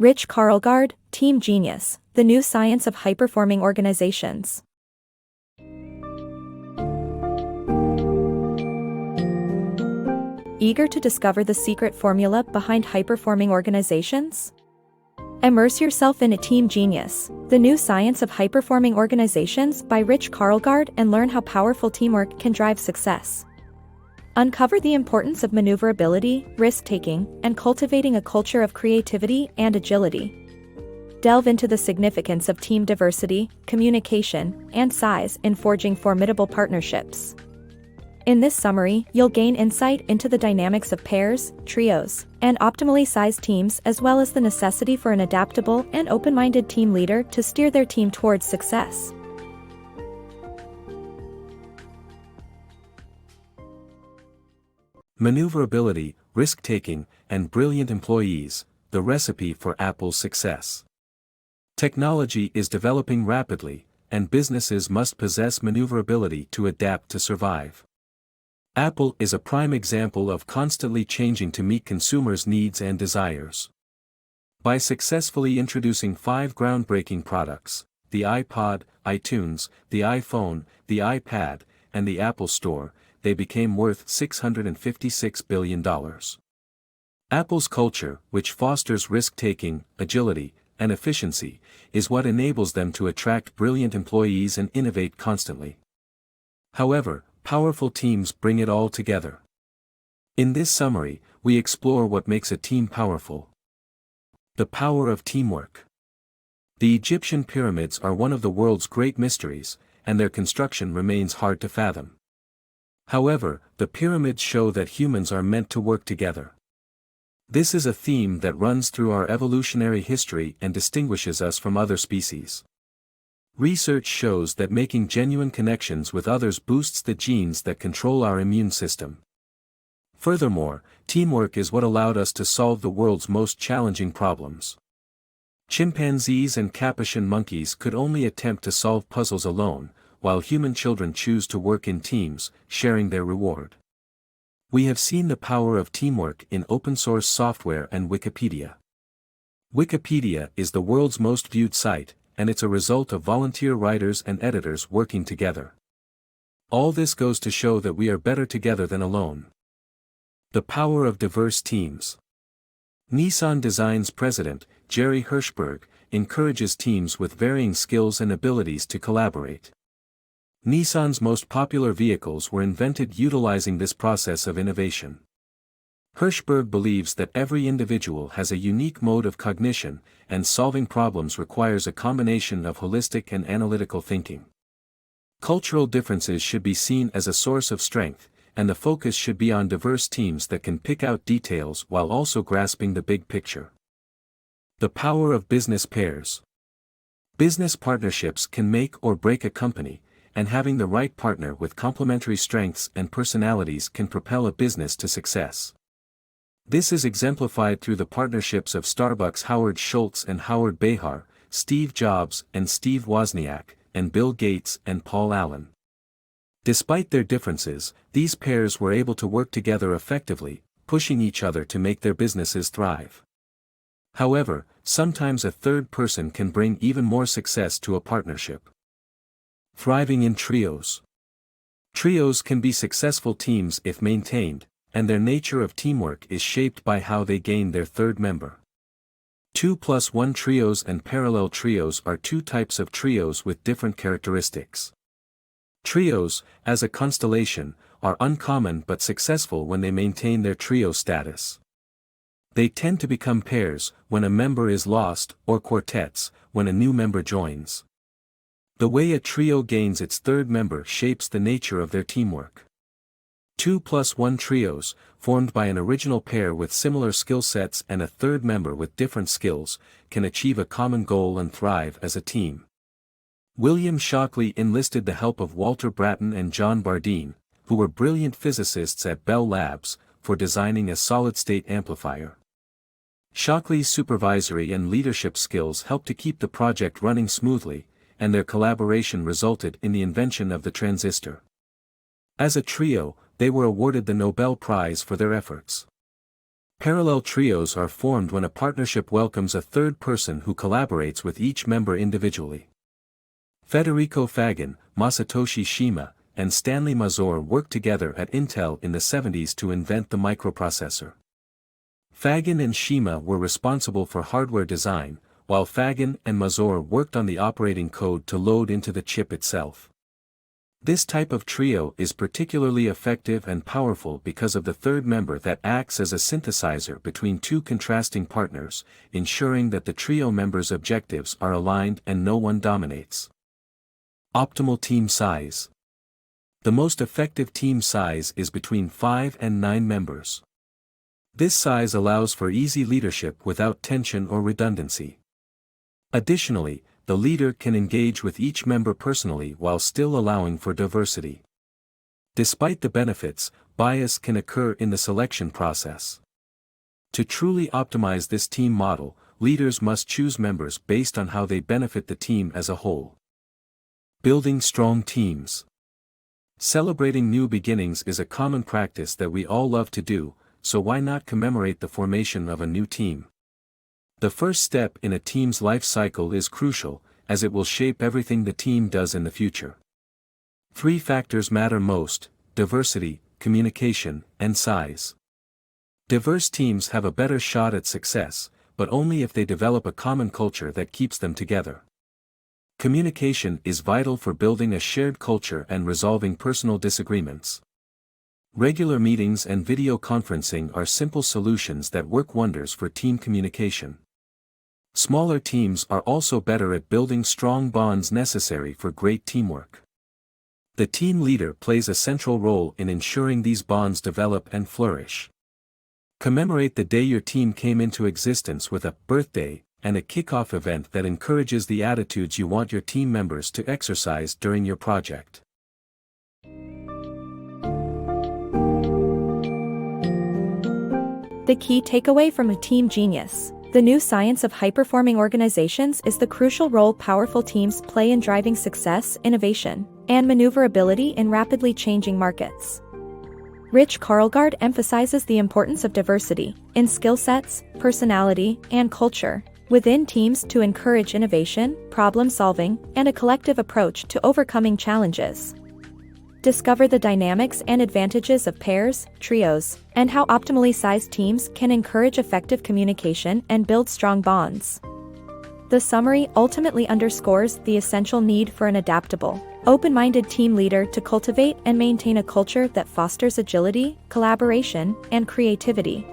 Rich Karlgaard, Team Genius, The New Science of High-Performing Organizations. Eager to discover the secret formula behind high-performing organizations? Immerse yourself in a Team Genius, The New Science of High-Performing Organizations by Rich Karlgaard and learn how powerful teamwork can drive success. Uncover the importance of maneuverability, risk-taking, and cultivating a culture of creativity and agility. Delve into the significance of team diversity, communication, and size in forging formidable partnerships. In this summary, you'll gain insight into the dynamics of pairs, trios, and optimally sized teams, as well as the necessity for an adaptable and open-minded team leader to steer their team towards success. Maneuverability, risk-taking, and brilliant employees, the recipe for Apple's success. Technology is developing rapidly, and businesses must possess maneuverability to adapt to survive. Apple is a prime example of constantly changing to meet consumers' needs and desires. By successfully introducing 5 groundbreaking products, the iPod, iTunes, the iPhone, the iPad, and the Apple Store, they became worth $656 billion. Apple's culture, which fosters risk-taking, agility, and efficiency, is what enables them to attract brilliant employees and innovate constantly. However, powerful teams bring it all together. In this summary, we explore what makes a team powerful. The power of teamwork. The Egyptian pyramids are one of the world's great mysteries, and their construction remains hard to fathom. However, the pyramids show that humans are meant to work together. This is a theme that runs through our evolutionary history and distinguishes us from other species. Research shows that making genuine connections with others boosts the genes that control our immune system. Furthermore, teamwork is what allowed us to solve the world's most challenging problems. Chimpanzees and Capuchin monkeys could only attempt to solve puzzles alone, while human children choose to work in teams, sharing their reward. We have seen the power of teamwork in open-source software and Wikipedia. Wikipedia is the world's most viewed site, and it's a result of volunteer writers and editors working together. All this goes to show that we are better together than alone. The power of diverse teams. Nissan Design's president, Jerry Hirschberg, encourages teams with varying skills and abilities to collaborate. Nissan's most popular vehicles were invented utilizing this process of innovation. Hirschberg believes that every individual has a unique mode of cognition, and solving problems requires a combination of holistic and analytical thinking. Cultural differences should be seen as a source of strength, and the focus should be on diverse teams that can pick out details while also grasping the big picture. The power of business pairs. Business partnerships can make or break a company, and having the right partner with complementary strengths and personalities can propel a business to success. This is exemplified through the partnerships of Starbucks' Howard Schultz and Howard Behar, Steve Jobs and Steve Wozniak, and Bill Gates and Paul Allen. Despite their differences, these pairs were able to work together effectively, pushing each other to make their businesses thrive. However, sometimes a third person can bring even more success to a partnership. Thriving in trios. Trios can be successful teams if maintained, and their nature of teamwork is shaped by how they gain their third member. 2+1 trios and parallel trios are two types of trios with different characteristics. Trios, as a constellation, are uncommon but successful when they maintain their trio status. They tend to become pairs when a member is lost, or quartets when a new member joins. The way a trio gains its third member shapes the nature of their teamwork. 2+1 trios, formed by an original pair with similar skill sets and a third member with different skills, can achieve a common goal and thrive as a team. William Shockley enlisted the help of Walter Brattain and John Bardeen, who were brilliant physicists at Bell Labs, for designing a solid-state amplifier. Shockley's supervisory and leadership skills helped to keep the project running smoothly, and their collaboration resulted in the invention of the transistor. As a trio, they were awarded the Nobel Prize for their efforts. Parallel trios are formed when a partnership welcomes a third person who collaborates with each member individually. Federico Fagan, Masatoshi Shima, and Stanley Mazur worked together at Intel in the 70s to invent the microprocessor. Fagan and Shima were responsible for hardware design, while Fagan and Mazur worked on the operating code to load into the chip itself. This type of trio is particularly effective and powerful because of the third member that acts as a synthesizer between two contrasting partners, ensuring that the trio members' objectives are aligned and no one dominates. Optimal team size. The most effective team size is between 5 and 9 members. This size allows for easy leadership without tension or redundancy. Additionally, the leader can engage with each member personally while still allowing for diversity. Despite the benefits, bias can occur in the selection process. To truly optimize this team model, leaders must choose members based on how they benefit the team as a whole. Building strong teams. Celebrating new beginnings is a common practice that we all love to do, so why not commemorate the formation of a new team? The first step in a team's life cycle is crucial, as it will shape everything the team does in the future. 3 factors matter most: diversity, communication, and size. Diverse teams have a better shot at success, but only if they develop a common culture that keeps them together. Communication is vital for building a shared culture and resolving personal disagreements. Regular meetings and video conferencing are simple solutions that work wonders for team communication. Smaller teams are also better at building strong bonds necessary for great teamwork. The team leader plays a central role in ensuring these bonds develop and flourish. Commemorate the day your team came into existence with a birthday and a kickoff event that encourages the attitudes you want your team members to exercise during your project. The key takeaway from A Team Genius. The new science of high-performing organizations is the crucial role powerful teams play in driving success, innovation, and maneuverability in rapidly changing markets. Rich Karlgaard emphasizes the importance of diversity in skill sets, personality, and culture within teams to encourage innovation, problem-solving, and a collective approach to overcoming challenges. Discover the dynamics and advantages of pairs, trios, and how optimally sized teams can encourage effective communication and build strong bonds. The summary ultimately underscores the essential need for an adaptable, open-minded team leader to cultivate and maintain a culture that fosters agility, collaboration, and creativity.